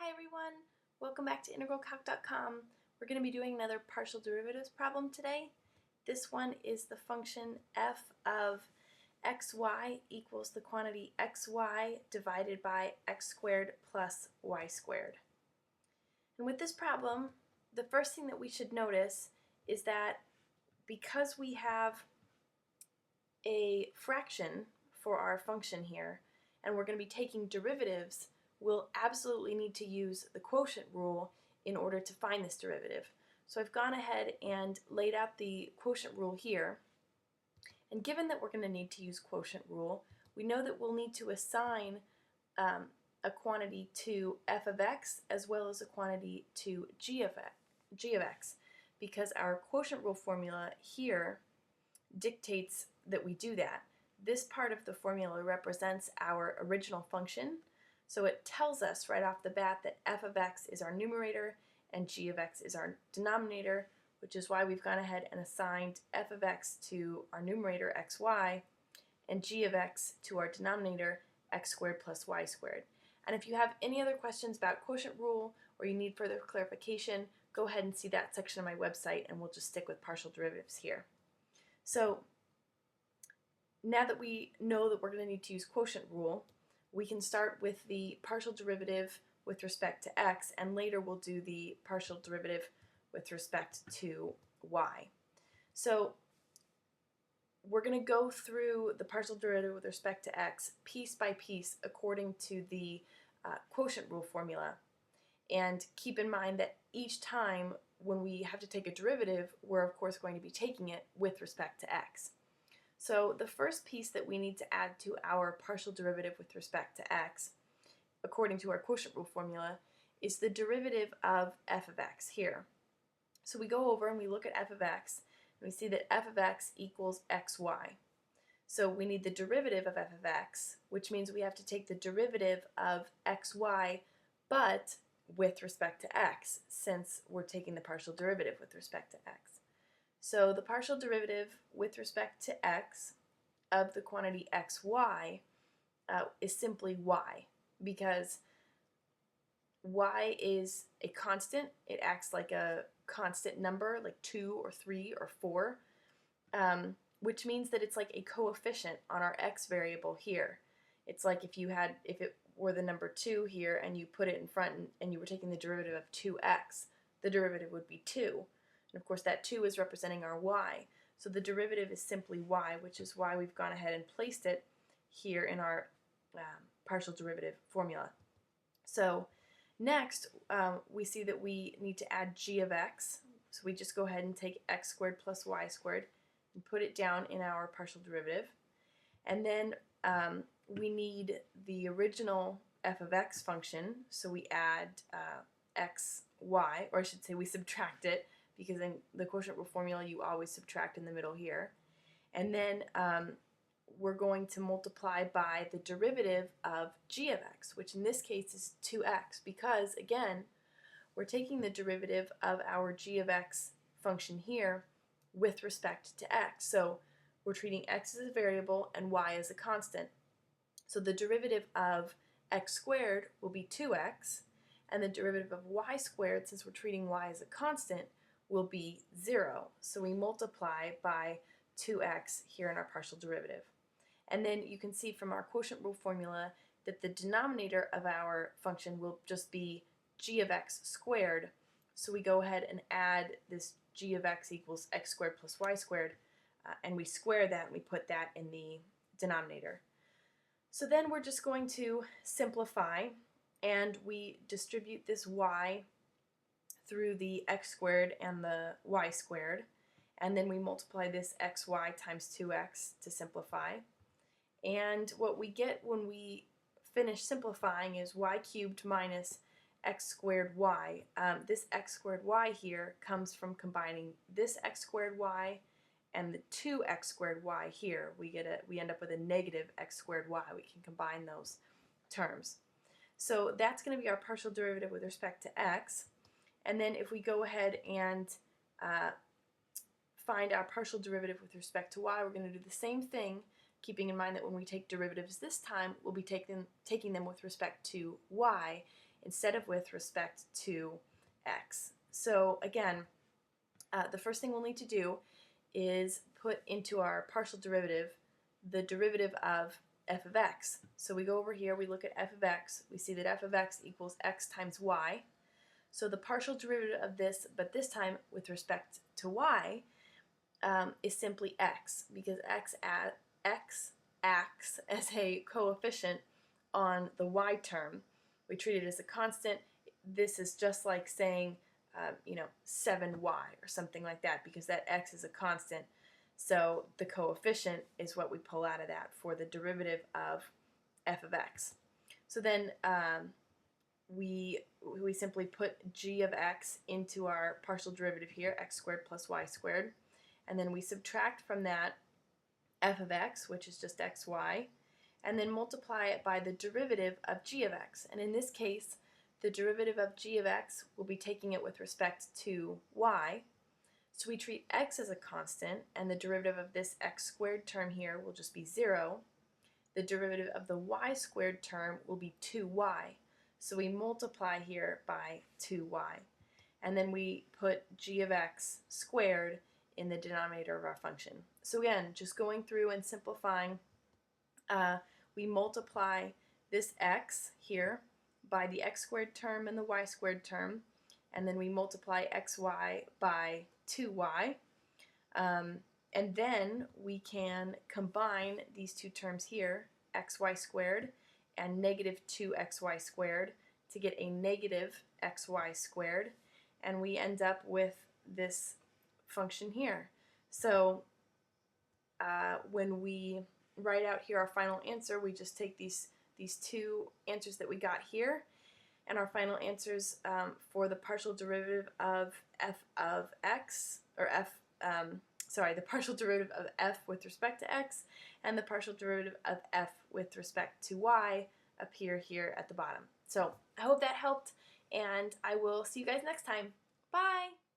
Hi everyone, welcome back to integralcalc.com. We're going to be doing another partial derivatives problem today. This one is the function f of xy equals the quantity xy divided by x squared plus y squared. And with this problem, the first thing that we should notice is that because we have a fraction for our function here, and we're going to be taking derivatives, we'll absolutely need to use the quotient rule in order to find this derivative. So I've gone ahead and laid out the quotient rule here. And given that we're going to need to use quotient rule, we know that we'll need to assign a quantity to f of x as well as a quantity to g of x, because our quotient rule formula here dictates that we do that. This part of the formula represents our original function, so it tells us right off the bat that f of x is our numerator and g of x is our denominator, which is why we've gone ahead and assigned f of x to our numerator xy and g of x to our denominator x squared plus y squared. And if you have any other questions about quotient rule or you need further clarification, go ahead and see that section of my website, and we'll just stick with partial derivatives here. So now that we know that we're going to need to use quotient rule, we can start with the partial derivative with respect to x, and later we'll do the partial derivative with respect to y. So we're going to go through the partial derivative with respect to x piece by piece according to the quotient rule formula. And keep in mind that each time when we have to take a derivative, we're of course going to be taking it with respect to x. So the first piece that we need to add to our partial derivative with respect to x, according to our quotient rule formula, is the derivative of f of x here. So we go over and we look at f of x, and we see that f of x equals xy. So we need the derivative of f of x, which means we have to take the derivative of xy, but with respect to x, since we're taking the partial derivative with respect to x. So the partial derivative with respect to x of the quantity xy is simply y, because y is a constant. It acts like a constant number, like 2 or 3 or 4, which means that it's like a coefficient on our x variable here. It's like if it were the number 2 here and you put it in front and you were taking the derivative of 2x, the derivative would be 2. And of course that 2 is representing our y. So the derivative is simply y, which is why we've gone ahead and placed it here in our partial derivative formula. So next we see that we need to add g of x. So we just go ahead and take x squared plus y squared and put it down in our partial derivative. And then we need the original f of x function, so we add xy, or I should say we subtract it, because in the quotient rule formula you always subtract in the middle here. And then we're going to multiply by the derivative of g of x, which in this case is 2x, because again we're taking the derivative of our g of x function here with respect to x. So we're treating x as a variable and y as a constant. So the derivative of x squared will be 2x, and the derivative of y squared, since we're treating y as a constant, will be 0. So we multiply by 2x here in our partial derivative. And then you can see from our quotient rule formula that the denominator of our function will just be g of x squared. So we go ahead and add this g of x equals x squared plus y squared, and we square that and we put that in the denominator. So then we're just going to simplify, and we distribute this y through the x squared and the y squared, and then we multiply this xy times 2x to simplify. And what we get when we finish simplifying is y cubed minus x squared y. This x squared y here comes from combining this x squared y and the 2x squared y here. We end up with a negative x squared y. We can combine those terms. So that's going to be our partial derivative with respect to x. And then if we go ahead and find our partial derivative with respect to y, we're going to do the same thing, keeping in mind that when we take derivatives this time, we'll be taking them with respect to y instead of with respect to x. So again, the first thing we'll need to do is put into our partial derivative the derivative of f of x. So we go over here, we look at f of x, we see that f of x equals x times y. So the partial derivative of this, but this time with respect to y, is simply x, because x acts as a coefficient on the y term. We treat it as a constant. This is just like saying 7y or something like that, because that x is a constant. So the coefficient is what we pull out of that for the derivative of f of x. So then we simply put g of x into our partial derivative here, x squared plus y squared, and then we subtract from that f of x, which is just xy, and then multiply it by the derivative of g of x. And in this case, the derivative of g of x will be taking it with respect to y. So we treat x as a constant, and the derivative of this x squared term here will just be 0. The derivative of the y squared term will be 2y. So we multiply here by 2y. And then we put g of x squared in the denominator of our function. So again, just going through and simplifying, we multiply this x here by the x squared term and the y squared term, and then we multiply xy by 2y, and then we can combine these two terms here, xy squared and negative 2xy squared, to get a negative xy squared, and we end up with this function here. So when we write out here our final answer, we just take these two answers that we got here, and our final answers for the partial derivative of f of x, or the partial derivative of f with respect to x, and the partial derivative of f with respect to y appear here at the bottom. So I hope that helped, and I will see you guys next time. Bye!